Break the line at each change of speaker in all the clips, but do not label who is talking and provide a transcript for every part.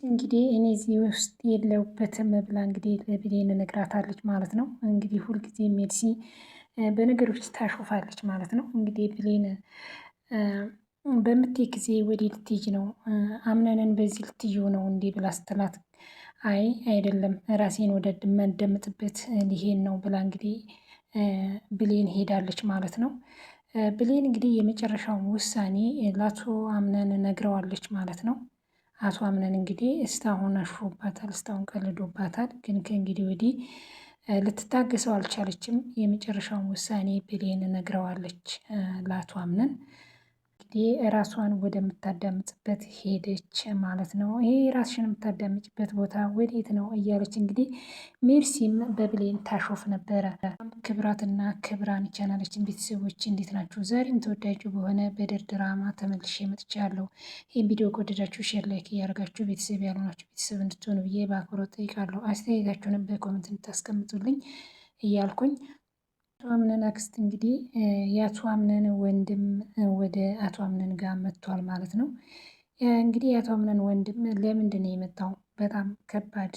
እንግዲህ እኔ እዚህ ውስጥ የለሁበትም ብላ እንግዲህ ለብሌን ነግራታለች ማለት ነው። እንግዲህ ሁልጊዜ ሜርሲ በነገሮች ታሾፋለች ማለት ነው። እንግዲህ ብሌን በምትይ ጊዜ ወዴት ልትሄጂ ነው? አምነንን በዚህ ልትይው ነው እንዲህ ብላ ስትላት፣ አይ አይደለም ራሴን ወደ ማዳምጥበት ሊሄድ ነው ብላ እንግዲህ ብሌን ሄዳለች ማለት ነው። ብሌን እንግዲህ የመጨረሻውን ውሳኔ ለአቶ አምነን ነግረዋለች ማለት ነው። አቶ አምነን እንግዲህ እስካሁን አሽፎባታል፣ እስካሁን ቀልዶባታል። ግን ከእንግዲህ ወዲህ ልትታገሰው አልቻለችም። የመጨረሻውን ውሳኔ ብሌን ነግረዋለች ለአቶ አምነን። እንግዲህ ራሷን ወደምታዳምጥበት ሄደች ማለት ነው። ይሄ ራስሽን የምታዳምጭበት ቦታ ወዴት ነው እያለች እንግዲህ ሜርሲም በብሌን ታሾፍ ነበረ። ክብራትና ክብራን ቻናላችን ቤተሰቦች እንዴት ናችሁ? ዛሬም ተወዳጁ በሆነ በድር ድራማ ተመልሼ መጥቻለሁ። ይህን ቪዲዮ ከወደዳችሁ ሼር፣ ላይክ እያደረጋችሁ ቤተሰብ ያልሆናችሁ ቤተሰብ እንድትሆኑ ብዬ በአክብሮት ጠይቃለሁ። አስተያየታችሁንም በኮመንት እንድታስቀምጡልኝ እያልኩኝ አቶ አምነን አክስት እንግዲህ የአቶ አምነን ወንድም ወደ አቶ አምነን ጋር መጥቷል ማለት ነው። እንግዲህ የአቶ አምነን ወንድም ለምንድን ነው የመጣው? በጣም ከባድ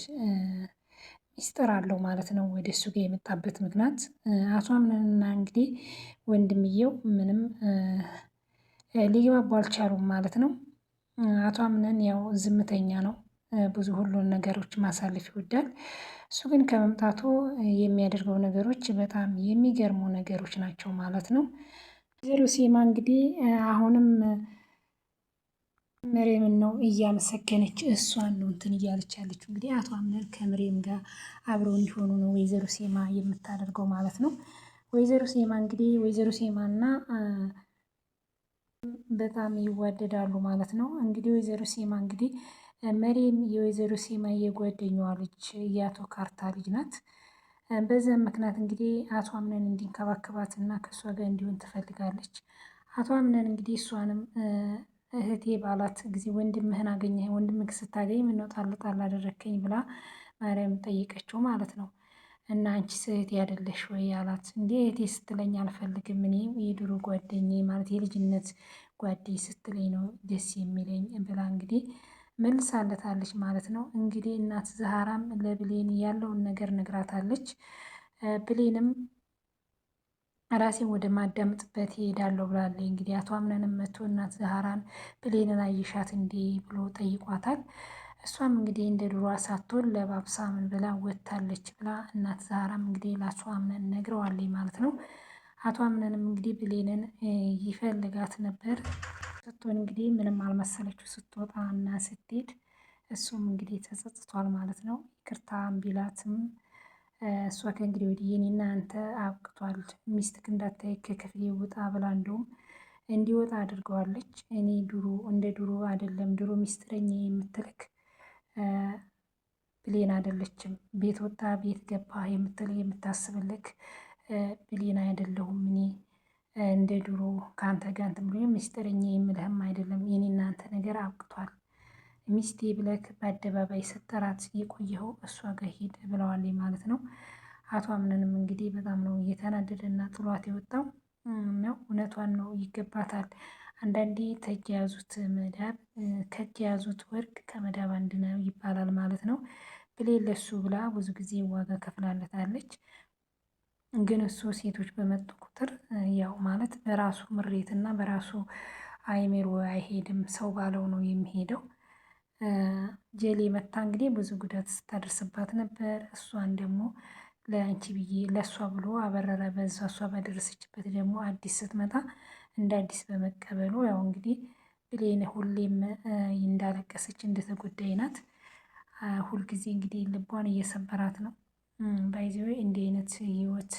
ሚስጥር አለው ማለት ነው። ወደ እሱ ጋር የመጣበት ምክንያት አቶ አምነንና እንግዲህ ወንድምየው ምንም ሊግባቡ አልቻሉም ማለት ነው። አቶ አምነን ያው ዝምተኛ ነው። ብዙ ሁሉን ነገሮች ማሳለፍ ይወዳል። እሱ ግን ከመምጣቱ የሚያደርገው ነገሮች በጣም የሚገርሙ ነገሮች ናቸው ማለት ነው። ወይዘሮ ሴማ እንግዲህ አሁንም ምሬምን ነው እያመሰገነች እሷን ነው እንትን እያለች ያለችው። እንግዲህ አቶ አምነን ከምሬም ጋር አብረው እንዲሆኑ ነው ወይዘሮ ሴማ የምታደርገው ማለት ነው። ወይዘሮ ሴማ እንግዲህ ወይዘሮ ሴማና በጣም ይዋደዳሉ ማለት ነው። እንግዲህ ወይዘሮ ሴማ እንግዲህ መሬም የወይዘሮ ሴማ የጓደኛዋ ልጅ የአቶ ካርታ ልጅ ናት። በዛም ምክንያት እንግዲህ አቶ አምነን እንዲንከባከባት እና ከእሷ ጋር እንዲሆን ትፈልጋለች። አቶ አምነን እንግዲህ እሷንም እህቴ ባላት ጊዜ ወንድምህን አገኘህ፣ ወንድምህ ስታገኝ ምነው ጣል ጣል አደረከኝ ብላ ማርያም ጠየቀችው ማለት ነው። እና አንቺ እህቴ አይደለሽ ወይ አላት። እንዴ እህቴ ስትለኝ አልፈልግም፣ እኔ የድሮ ጓደኛዬ ማለት የልጅነት ጓዴ ስትለኝ ነው ደስ የሚለኝ ብላ እንግዲህ መልሳለታለች ማለት ነው። እንግዲህ እናት ዛህራም ለብሌን ያለውን ነገር ነግራታለች። ብሌንም ራሴን ወደ ማዳምጥበት ይሄዳለሁ ብላለች። እንግዲህ አቶ አምነንም መቶ እናት ዛህራን ብሌንን አየሻት እንዴ ብሎ ጠይቋታል። እሷም እንግዲህ እንደ ድሯ ሳትሆን ለባብሳ ምን ብላ ወጥታለች ብላ እናት ዛህራም እንግዲህ ለአቶ አምነን ነግረዋለች ማለት ነው። አቶ አምነንም እንግዲህ ብሌንን ይፈልጋት ነበር። ስትሆን እንግዲህ ምንም አልመሰለችው ስትወጣ እና ስትሄድ። እሱም እንግዲህ ተጸጽቷል ማለት ነው። ይቅርታ ቢላትም እሷ ከእንግዲህ ወዲህ የኔና አንተ አብቅቷል፣ ሚስትክ እንዳታይ ከክፍሌ ውጣ ብላ እንደውም እንዲወጣ አድርገዋለች። እኔ ድሮ እንደ ድሮ አይደለም፣ ድሮ ሚስጥረኛ የምትልክ ብሌን አይደለችም። ቤት ወጣ ቤት ገባ የምትል የምታስብልክ ብሌን አይደለሁም። እኔ እንደ ድሮ ከአንተ ጋር እንትን ብሎ ሚስጥረኛ የምልህም አይደለም። የኔ እናንተ ነገር አብቅቷል። ሚስቴ ብለክ በአደባባይ ስጠራት የቆየኸው እሷ ጋር ሂድ ብለዋለኝ ማለት ነው። አቶ አምነንም እንግዲህ በጣም ነው እየተናደደና ጥሏት የወጣው ነው። እውነቷን ነው፣ ይገባታል። አንዳንዴ ተጅ የያዙት መዳብ ከእጅ የያዙት ወርቅ ከመዳብ አንድ ነው ይባላል ማለት ነው። ብሌን ለሱ ብላ ብዙ ጊዜ ዋጋ ከፍላለታለች። ግን እሱ ሴቶች በመጡ ቁጥር ያው ማለት በራሱ ምሬት እና በራሱ አይሜሮ አይሄድም፣ ሰው ባለው ነው የሚሄደው። ጀሌ መታ እንግዲህ ብዙ ጉዳት ስታደርስባት ነበር። እሷን ደግሞ ለአንቺ ብዬ ለእሷ ብሎ አበረረ። በዛ እሷ ባደረሰችበት ደግሞ አዲስ ስትመጣ እንደ አዲስ በመቀበሉ ያው እንግዲህ ብሌን ሁሌም እንዳለቀሰች እንደተጎዳይ ናት። ሁልጊዜ እንግዲህ ልቧን እየሰበራት ነው። ባይዘዌ እንዲህ አይነት ህይወት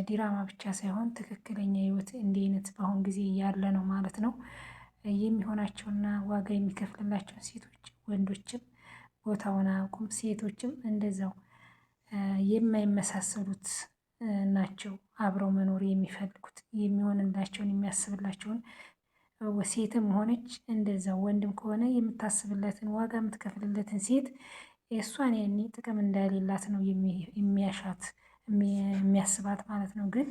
ዲራማ ብቻ ሳይሆን ትክክለኛ ህይወት እንዲህ አይነት በአሁን ጊዜ ያለ ነው ማለት ነው። የሚሆናቸውና ዋጋ የሚከፍልላቸውን ሴቶች ወንዶችም ቦታውን አያውቁም። ሴቶችም እንደዛው የማይመሳሰሉት ናቸው። አብረው መኖር የሚፈልጉት የሚሆንላቸውን የሚያስብላቸውን ሴትም ሆነች እንደዛው ወንድም ከሆነ የምታስብለትን ዋጋ የምትከፍልለትን ሴት የእሷን ያኔ ጥቅም እንደሌላት ነው የሚያሻት የሚያስባት ማለት ነው። ግን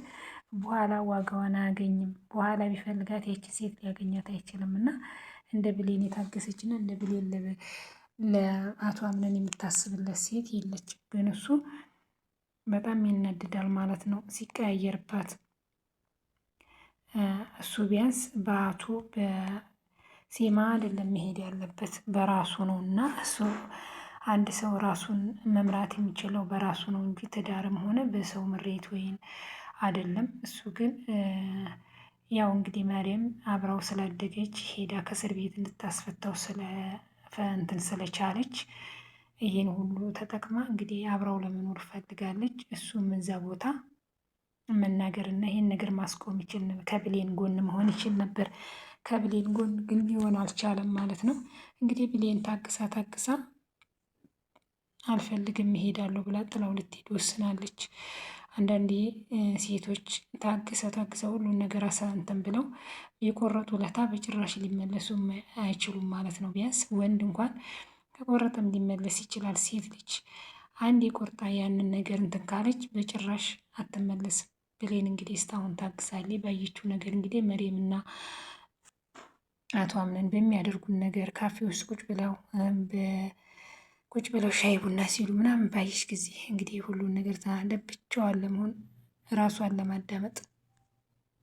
በኋላ ዋጋዋን አያገኝም። በኋላ ቢፈልጋት ያቺ ሴት ሊያገኛት አይችልም። እና እንደ ብሌን የታገሰች እና እንደ ብሌን ለአቶ አምነን የምታስብለት ሴት የለችም። ግን እሱ በጣም ይናድዳል ማለት ነው ሲቀያየርባት። እሱ ቢያንስ በአቶ በሴማ አይደለም መሄድ ያለበት በራሱ ነው። እና እሱ አንድ ሰው ራሱን መምራት የሚችለው በራሱ ነው እንጂ ትዳርም ሆነ በሰው ምሬት ወይም አይደለም። እሱ ግን ያው እንግዲህ መሪም አብራው ስላደገች ሄዳ ከእስር ቤት እንድታስፈታው እንትን ስለቻለች ይህን ሁሉ ተጠቅማ እንግዲህ አብራው ለመኖር ፈልጋለች። እሱም እዛ ቦታ መናገር እና ይህን ነገር ማስቆም ይችል ነበር። ከብሌን ጎን መሆን ይችል ነበር። ከብሌን ጎን ግን ሊሆን አልቻለም ማለት ነው። እንግዲህ ብሌን ታግሳ አልፈልግም እሄዳለሁ ብላ ጥላው ልትሄድ ወስናለች። አንዳንዴ ሴቶች ታግሰው ሁሉን ነገር አሳንተን ብለው የቆረጡ ለታ በጭራሽ ሊመለሱ አይችሉም ማለት ነው። ቢያንስ ወንድ እንኳን ከቆረጠም ሊመለስ ይችላል። ሴት ልጅ አንድ የቆርጣ ያንን ነገር እንትን ካለች በጭራሽ አትመለስም። ብሌን እንግዲህ እስካሁን ታግሳለች። ባየችው ነገር እንግዲህ መሬምና አቶ አምነን በሚያደርጉን ነገር ካፌ ውስጥ ቁጭ ብለው ሻይ ቡና ሲሉ ምናምን ባየች ጊዜ እንግዲህ ሁሉን ነገር ተናደ ብቻዋን ለመሆን ራሷን ለማዳመጥ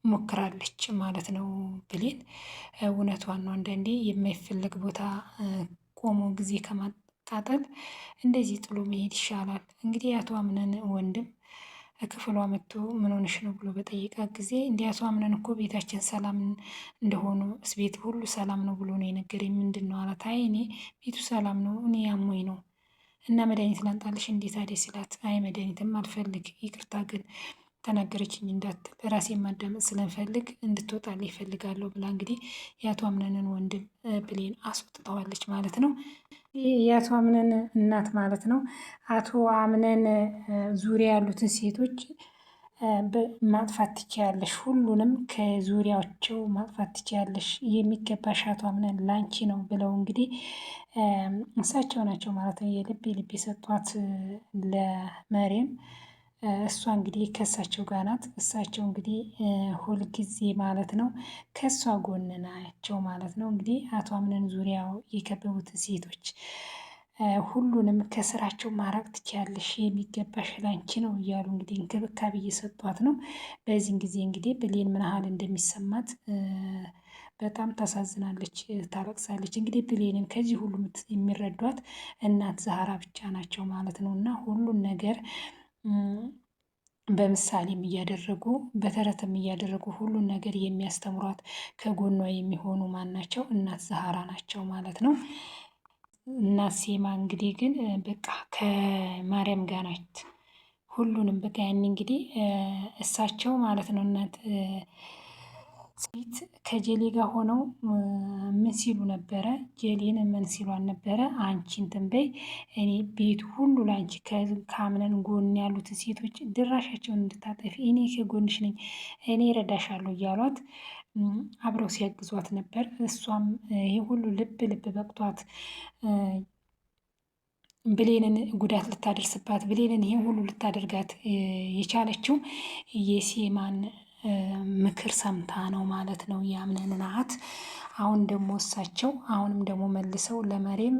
ሞክራለች ማለት ነው። ብሌን እውነቷን ነው። አንዳንዴ የማይፈለግ ቦታ ቆሞ ጊዜ ከማቃጠል እንደዚህ ጥሎ መሄድ ይሻላል። እንግዲህ አቶ አምነን ወንድም ክፍሏ መጥቶ ምን ሆነሽ ነው ብሎ በጠየቃት ጊዜ እንዲህ አቶ አምነን እኮ ቤታችን ሰላም እንደሆኑ ቤት ሁሉ ሰላም ነው ብሎ ነው የነገረኝ። ምንድን ነው አላት። አይ እኔ ቤቱ ሰላም ነው እኔ ያሞኝ ነው እና መድኃኒት ላንጣልሽ እንዴት አዴ ሲላት፣ አይ መድኃኒትም አልፈልግ ይቅርታ ግን ተናገረችኝ እንዳትል ራሴን ማዳመጥ ስለምፈልግ እንድትወጣልኝ ይፈልጋለሁ ብላ እንግዲህ የአቶ አምነንን ወንድም ብሌን አስወጥተዋለች ማለት ነው። የአቶ አምነን እናት ማለት ነው። አቶ አምነን ዙሪያ ያሉትን ሴቶች ማጥፋት ትችያለሽ፣ ሁሉንም ከዙሪያቸው ማጥፋት ትችያለሽ፣ የሚገባሽ አቶ አምነን ላንቺ ነው ብለው እንግዲህ እሳቸው ናቸው ማለት ነው የልብ የሰጧት ለመሬም። እሷ እንግዲህ ከእሳቸው ጋር ናት። እሳቸው እንግዲህ ሁልጊዜ ማለት ነው ከእሷ ጎን ናቸው ማለት ነው። እንግዲህ አቶ አምነን ዙሪያው የከበቡትን ሴቶች ሁሉንም ከስራቸው ማራቅ ትችያለሽ፣ የሚገባሽ ላንቺ ነው እያሉ እንግዲህ እንክብካቤ እየሰጧት ነው። በዚህን ጊዜ እንግዲህ ብሌን ምን ያህል እንደሚሰማት በጣም ታሳዝናለች፣ ታለቅሳለች። እንግዲህ ብሌንን ከዚህ ሁሉ የሚረዷት እናት ዛህራ ብቻ ናቸው ማለት ነው። እና ሁሉን ነገር በምሳሌም እያደረጉ በተረትም እያደረጉ ሁሉን ነገር የሚያስተምሯት ከጎኗ የሚሆኑ ማን ናቸው? እናት ዛህራ ናቸው ማለት ነው። እናት ሴማ እንግዲህ ግን በቃ ከማርያም ጋር ናት። ሁሉንም በቃ ያኔ እንግዲህ እሳቸው ማለት ነው እናት ሴት ከጀሌ ጋር ሆነው ምን ሲሉ ነበረ? ጀሌን ምን ሲሏን ነበረ? አንቺ እንትን በይ እኔ ቤቱ ሁሉ ለአንቺ ከአምነን ጎን ያሉትን ሴቶች ድራሻቸውን እንድታጠፊ እኔ ከጎንሽ ነኝ፣ እኔ እረዳሻለሁ እያሏት አብረው ሲያግዟት ነበር። እሷም ይህ ሁሉ ልብ በቅቷት ብሌንን ጉዳት ልታደርስባት ብሌንን ይህ ሁሉ ልታደርጋት የቻለችው የሴማን ምክር ሰምታ ነው ማለት ነው። የአምነን ናት። አሁን ደግሞ እሳቸው አሁንም ደግሞ መልሰው ለመሬም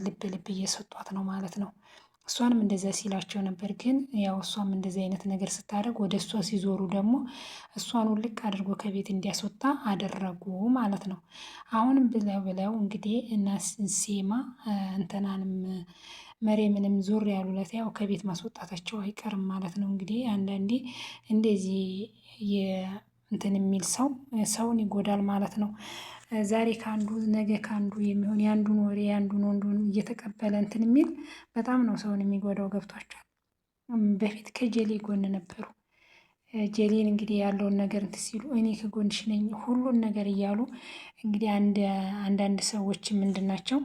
ልብ እየሰጧት ነው ማለት ነው። እሷንም እንደዚያ ሲላቸው ነበር። ግን ያው እሷም እንደዚህ አይነት ነገር ስታደርግ ወደ እሷ ሲዞሩ ደግሞ እሷን ውልቅ አድርጎ ከቤት እንዲያስወጣ አደረጉ ማለት ነው። አሁንም ብለው እንግዲህ እና ሴማ እንትናንም መሬምንም ዞር ያሉለት ያው ከቤት ማስወጣታቸው አይቀርም ማለት ነው። እንግዲህ አንዳንዴ እንደዚህ እንትን የሚል ሰውን ይጎዳል ማለት ነው። ዛሬ ከአንዱ ነገ ከአንዱ የሚሆን የአንዱን ወሬ የአንዱን ወንዱን እየተቀበለ እንትን የሚል በጣም ነው ሰውን የሚጎዳው። ገብቷቸዋል። በፊት ከጀሌ ጎን ነበሩ። ጀሌን እንግዲህ ያለውን ነገር እንትን ሲሉ እኔ ከጎንሽ ነኝ ሁሉን ነገር እያሉ እንግዲህ አንዳንድ ሰዎች ምንድን ናቸው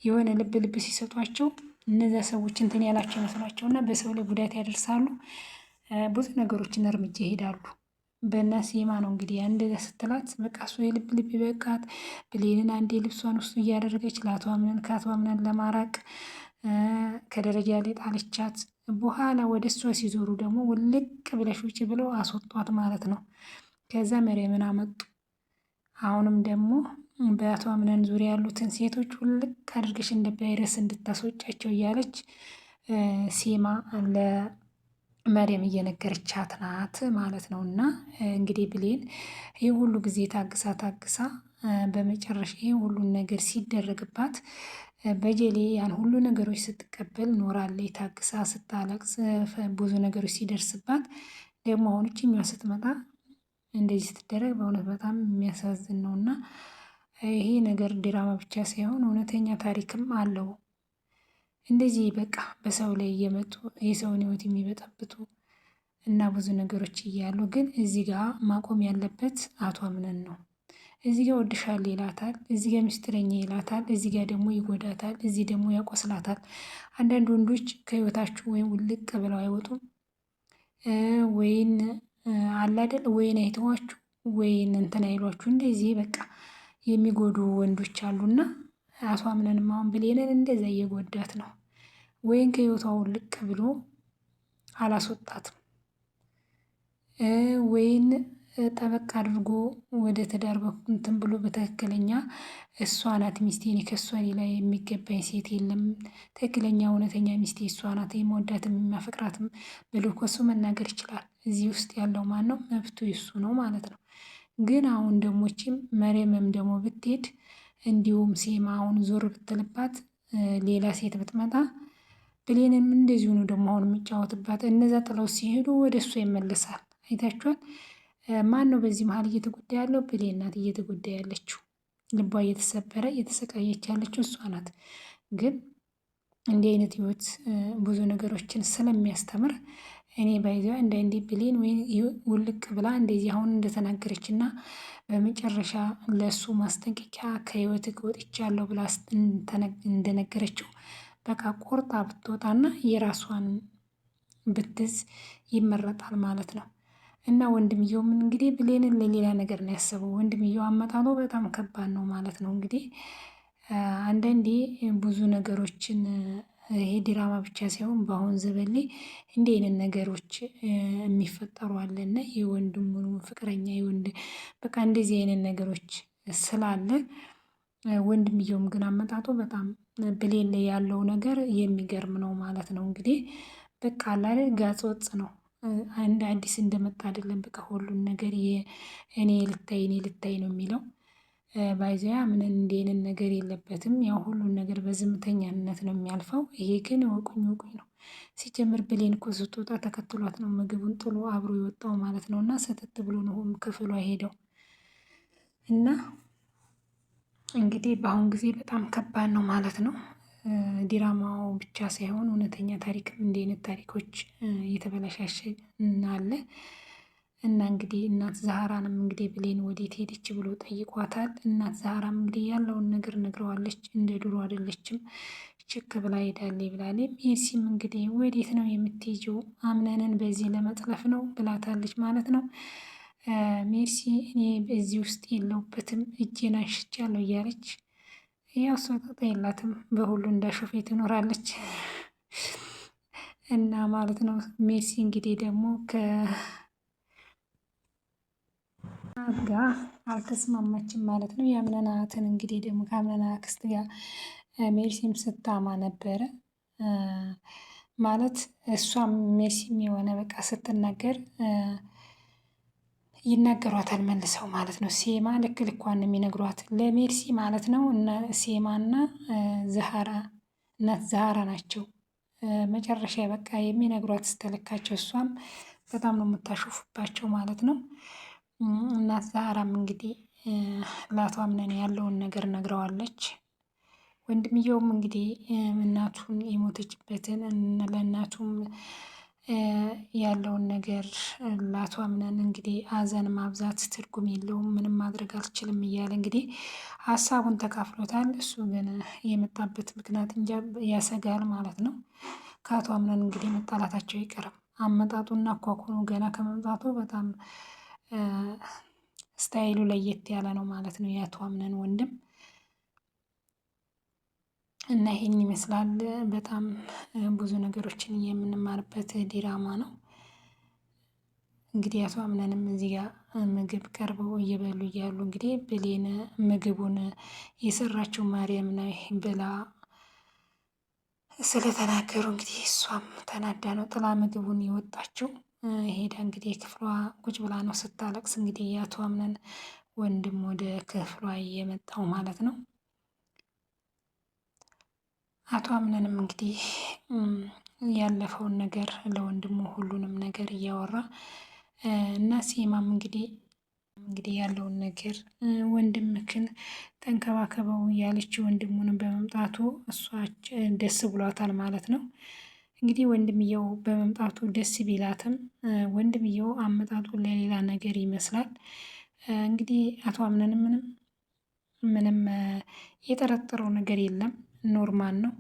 የሆነ ልብ ሲሰጧቸው እነዚያ ሰዎች እንትን ያላቸው ይመስላቸው እና በሰው ላይ ጉዳት ያደርሳሉ። ብዙ ነገሮችን እርምጃ ይሄዳሉ። በእናት ሴማ ነው እንግዲህ እንደዚያ ስትላት በቃ እሱ የልብ በቃት። ብሌንን አንዴ ልብሷን ውስጡ እያደረገች ከአቶ አምነን ለማራቅ ከደረጃ ላይ ጣለቻት። በኋላ ወደ እሷ ሲዞሩ ደግሞ ውልቅ ብለሽ ውጭ ብለው አስወጧት ማለት ነው። ከዛ መሬምን አመጡ። አሁንም ደግሞ በአቶ አምነን ዙሪያ ያሉትን ሴቶች ውልቅ አድርገሽ እንደ ቫይረስ እንድታስወጫቸው እያለች ሴማ ለመርየም እየነገረቻት ናት ማለት ነው። እና እንግዲህ ብሌን ይህ ሁሉ ጊዜ ታግሳ በመጨረሻ ይህ ሁሉን ነገር ሲደረግባት በጀሌ ያን ሁሉ ነገሮች ስትቀበል ኖራለች። ታግሳ ስታለቅስ ብዙ ነገሮች ሲደርስባት ደግሞ አሁን እችኛዋ ስትመጣ እንደዚህ ስትደረግ በእውነት በጣም የሚያሳዝን ነው። እና ይሄ ነገር ድራማ ብቻ ሳይሆን እውነተኛ ታሪክም አለው። እንደዚህ በቃ በሰው ላይ እየመጡ የሰውን ሕይወት የሚበጠብጡ እና ብዙ ነገሮች እያሉ ግን እዚህ ጋር ማቆም ያለበት አቶ አምነን ነው። እዚህ ጋር ወድሻለሁ ይላታል፣ እዚህ ጋር ሚስጥረኛ ይላታል፣ እዚህ ጋር ደግሞ ይጎዳታል፣ እዚህ ደግሞ ያቆስላታል። አንዳንድ ወንዶች ከህይወታችሁ ወይም ውልቅ ብለው አይወጡም ወይን አላደል ወይን አይተዋችሁ ወይን እንትን አይሏችሁ እንደዚህ በቃ የሚጎዱ ወንዶች አሉና አቶ አምነንም አሁን ብሌንን እንደዛ እየጎዳት ነው። ወይን ከህይወቷ ውልቅ ብሎ አላስወጣትም ወይን ጠበቅ አድርጎ ወደ ትዳር በኩል እንትን ብሎ በትክክለኛ እሷ ናት ሚስቴ፣ እኔ ከእሷ ሌላ የሚገባኝ ሴት የለም፣ ትክክለኛ እውነተኛ ሚስቴ እሷ ናት፣ የመወዳትም የሚያፈቅራትም ብሎ ከሱ መናገር ይችላል። እዚህ ውስጥ ያለው ማን ነው? መብቱ የሱ ነው ማለት ነው። ግን አሁን ደሞችም መሬምም ደግሞ ብትሄድ እንዲሁም ሴማ አሁን ዞር ብትልባት ሌላ ሴት ብትመጣ ብሌንም እንደዚሁ ነው ደግሞ አሁን የሚጫወትባት። እነዛ ጥለው ሲሄዱ ወደ እሷ ይመለሳል። አይታችኋል። ማን ነው በዚህ መሀል እየተጎዳ ያለው? ብሌን ናት እየተጎዳ ያለችው። ልቧ እየተሰበረ እየተሰቃየች ያለችው እሷ ናት። ግን እንዲህ አይነት ህይወት ብዙ ነገሮችን ስለሚያስተምር እኔ ባይዘ እንዲህ ብሌን ወይ ውልቅ ብላ እንደዚህ አሁን እንደተናገረች እና በመጨረሻ ለሱ ማስጠንቀቂያ ከህይወት ወጥቻለሁ ብላ እንደነገረችው በቃ ቆርጣ ብትወጣና የራሷን ብትዝ ይመረጣል ማለት ነው። እና ወንድምየውም እንግዲህ ብሌንን ለሌላ ነገር ነው ያሰበው። ወንድምየው አመጣጡ በጣም ከባድ ነው ማለት ነው። እንግዲህ አንዳንዴ ብዙ ነገሮችን ይሄ ድራማ ብቻ ሳይሆን በአሁን ዘመን ላይ እንዲህ አይነት ነገሮች የሚፈጠሩ አለና የወንድሙን ፍቅረኛ የወንድ በቃ እንደዚህ አይነት ነገሮች ስላለ ወንድምየውም ግን አመጣጡ በጣም ብሌን ላይ ያለው ነገር የሚገርም ነው ማለት ነው። እንግዲህ በቃ አላለ ጋጽ ወጥ ነው። አንድ አዲስ እንደመጣ አይደለም። በቃ ሁሉን ነገር እኔ ልታይ ነው የሚለው ባይዘያ ምን እንዲህንን ነገር የለበትም። ያው ሁሉን ነገር በዝምተኛነት ነው የሚያልፈው። ይሄ ግን ወቁኝ ነው። ሲጀምር ብሌን እኮ ስትወጣ ተከትሏት ነው ምግቡን ጥሎ አብሮ የወጣው ማለት ነው። እና ሰተት ብሎ ነው ክፍሏ ሄደው እና እንግዲህ በአሁን ጊዜ በጣም ከባድ ነው ማለት ነው። ዲራማው ብቻ ሳይሆን እውነተኛ ታሪክም እንዲህ አይነት ታሪኮች እየተበላሻሸ አለ። እና እንግዲህ እናት ዛህራንም እንግዲህ ብሌን ወዴት ሄደች ብሎ ጠይቋታል። እናት ዛህራም እንግዲህ ያለውን ነገር ነግረዋለች። እንደ ድሮ አይደለችም፣ ችክ ብላ ሄዳለች ብላለች። ሜርሲም እንግዲህ ወዴት ነው የምትሄጂው? አምነንን በዚህ ለመጥለፍ ነው ብላታለች ማለት ነው። ሜርሲ እኔ በዚህ ውስጥ የለውበትም እጄን አንሽቻለሁ እያለች ያው እሷ ጣጣ የላትም በሁሉ እንዳሾፌ ትኖራለች እና ማለት ነው። ሜርሲ እንግዲህ ደግሞ ጋር አልተስማማችም ማለት ነው። የአምነናትን እንግዲህ ደግሞ ከአምነና አክስት ጋር ሜርሲም ስታማ ነበረ ማለት እሷም ሜርሲም የሆነ በቃ ስትናገር ይናገሯታል መልሰው ማለት ነው። ሴማ ልክ ልኳን ነው የሚነግሯት ለሜርሲ ማለት ነው። እና ሴማና ዛህራ እናት ዛህራ ናቸው መጨረሻ በቃ የሚነግሯት ስተልካቸው። እሷም በጣም ነው የምታሾፉባቸው ማለት ነው። እናት ዛህራም እንግዲህ ለአቶ አምነን ያለውን ነገር ነግረዋለች። ወንድምየውም እንግዲህ እናቱን የሞተችበትን ለእናቱም ያለውን ነገር ለአቶ አምነን እንግዲህ ሀዘን ማብዛት ትርጉም የለውም፣ ምንም ማድረግ አልችልም እያለ እንግዲህ ሀሳቡን ተካፍሎታል። እሱ ግን የመጣበት ምክንያት እንጃ ያሰጋል ማለት ነው። ከአቶ አምነን እንግዲህ መጣላታቸው አይቀርም። አመጣጡና አኳኩኑ ገና ከመምጣቱ በጣም ስታይሉ ለየት ያለ ነው ማለት ነው የአቶ አምነን ወንድም እና ይሄን ይመስላል። በጣም ብዙ ነገሮችን የምንማርበት ዲራማ ነው። እንግዲህ አቶ አምነንም እዚህ ጋር ምግብ ቀርበው እየበሉ እያሉ እንግዲህ ብሌን ምግቡን የሰራችው ማርያም ነው ብላ ስለተናገሩ እንግዲህ እሷም ተናዳ ነው ጥላ ምግቡን የወጣችው። ሄዳ እንግዲህ ክፍሏ ቁጭ ብላ ነው ስታለቅስ እንግዲህ የአቶ አምነን ወንድም ወደ ክፍሏ እየመጣው ማለት ነው። አቶ አምነንም እንግዲህ ያለፈውን ነገር ለወንድሙ ሁሉንም ነገር እያወራ እና ሲማም እንግዲህ ያለውን ነገር ወንድምክን ተንከባከበው ያለች ወንድሙንም በመምጣቱ እሷ ደስ ብሏታል ማለት ነው። እንግዲህ ወንድምየው በመምጣቱ ደስ ቢላትም ወንድምየው አመጣጡ ለሌላ ነገር ይመስላል። እንግዲህ አቶ አምነንም ምንም የጠረጠረው ነገር የለም፣ ኖርማል ነው።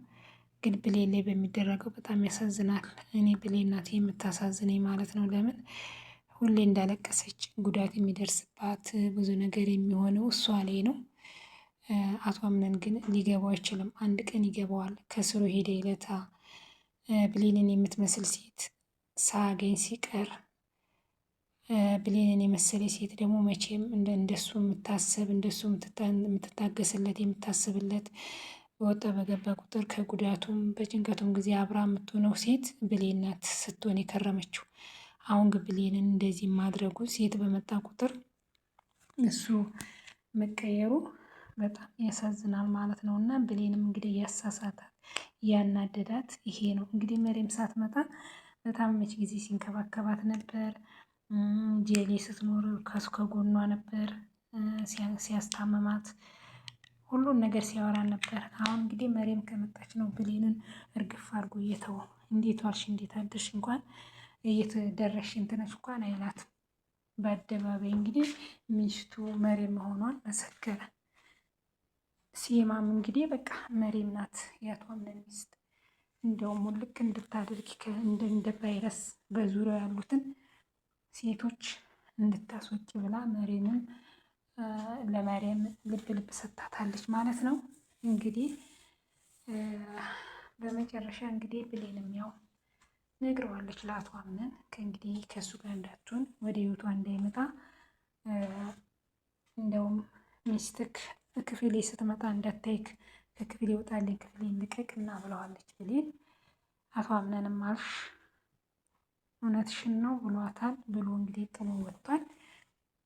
ግን ብሌን ላይ በሚደረገው በጣም ያሳዝናል። እኔ ብሌን ናት የምታሳዝነኝ ማለት ነው። ለምን ሁሌ እንዳለቀሰች ጉዳት የሚደርስባት ብዙ ነገር የሚሆነው እሷ ላይ ነው። አቶ አምነን ግን ሊገባው አይችልም። አንድ ቀን ይገባዋል። ከስሩ ሄደ ይለታ ብሌንን የምትመስል ሴት ሳገኝ ሲቀር ብሌንን የመሰለ ሴት ደግሞ መቼም እንደሱ የምታሰብ እንደሱ የምትታገስለት የምታስብለት በወጣ በገባ ቁጥር ከጉዳቱም በጭንቀቱም ጊዜ አብራ የምትሆነው ሴት ብሌን ናት ስትሆን የከረመችው። አሁን ግን ብሌንን እንደዚህ ማድረጉ ሴት በመጣ ቁጥር እሱ መቀየሩ በጣም ያሳዝናል ማለት ነው። እና ብሌንም እንግዲህ እያሳሳታት እያናደዳት ይሄ ነው እንግዲህ መሬም ሳትመጣ በታመመች ጊዜ ሲንከባከባት ነበር። ጄሌ ስትኖር ከሱ ከጎኗ ነበር ሲያስታምማት ሁሉን ነገር ሲያወራ ነበር። አሁን እንግዲህ መሬም ከመጣች ነው ብሌንን እርግፍ አድርጎ እየተወው። እንዴት ዋልሽ እንዴት አደርሽ እንኳን እየተደረሽ እንትነች እንኳን አይላትም። በአደባባይ እንግዲህ ሚስቱ መሬም መሆኗን መሰከረ። ሲማም እንግዲህ በቃ መሬም ናት የአቶ አምነን ሚስት፣ እንደውም ልክ እንድታደርግ እንደ ቫይረስ በዙሪያው ያሉትን ሴቶች እንድታስወጭ ብላ መሬምን ለመሬም ልብ ልብ ሰጥታታለች ማለት ነው። እንግዲህ በመጨረሻ እንግዲህ ብሌንም ያው ነግረዋለች ለአቶ አምነን ከእንግዲህ ከእሱ ጋር እንዳትሆን ወደ ህይወቷ እንዳይመጣ እንደውም ሚስትክ ክፍሌ ስትመጣ እንዳታይክ ከክፍሌ ይወጣልኝ ክፍሌ ልቀቅና ብለዋለች ብሌን። አቶ አምነንም አልሽ እውነትሽን ነው ብሏታል ብሎ እንግዲህ ጥሎ ወጥቷል።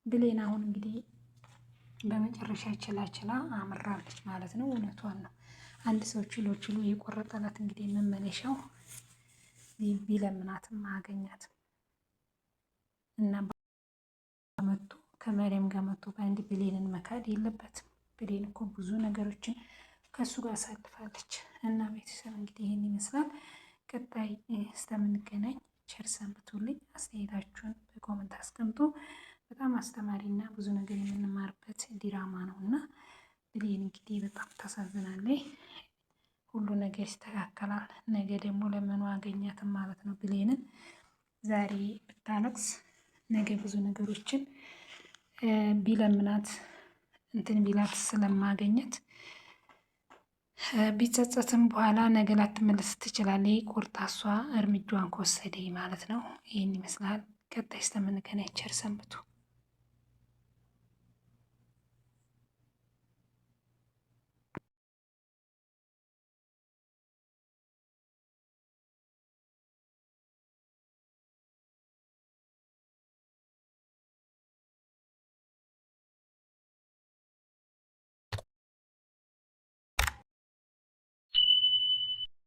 ብሌን አሁን እንግዲህ በመጨረሻ ችላ አምራለች ማለት ነው። እውነቷን ነው። አንድ ሰው ችሎ የቆረጠላት እንግዲህ መመለሻው ቢለምናትም አያገኛትም እና መቶ ከመሪያም ጋር መቶ በአንድ ብሌንን መካድ የለበትም። ብሌን እኮ ብዙ ነገሮችን ከእሱ ጋር አሳልፋለች እና ቤተሰብ እንግዲህ ይህን ይመስላል። ቀጣይ እስከምንገናኝ ቸር ሰንብቱልኝ። አስተያየታችሁን በኮመንት አስቀምጡ። በጣም አስተማሪ እና ብዙ ነገር የምንማርበት ዲራማ ነው እና ብሌን እንግዲህ በጣም ታሳዝናለች። ሁሉ ነገር ይስተካከላል። ነገ ደግሞ ለምኑ አገኛትም ማለት ነው። ብሌንን ዛሬ ብታለቅስ ነገ ብዙ ነገሮችን ቢለምናት እንትን ቢላት ስለማገኘት ቢጸጸትም በኋላ ነገ ላትመለስ ትችላለች። ቆርጣ እሷ እርምጃዋን ከወሰደ ማለት ነው። ይህን ይመስላል። ቀጣይ እስከምንገናኝ ቸር ሰንብቱ።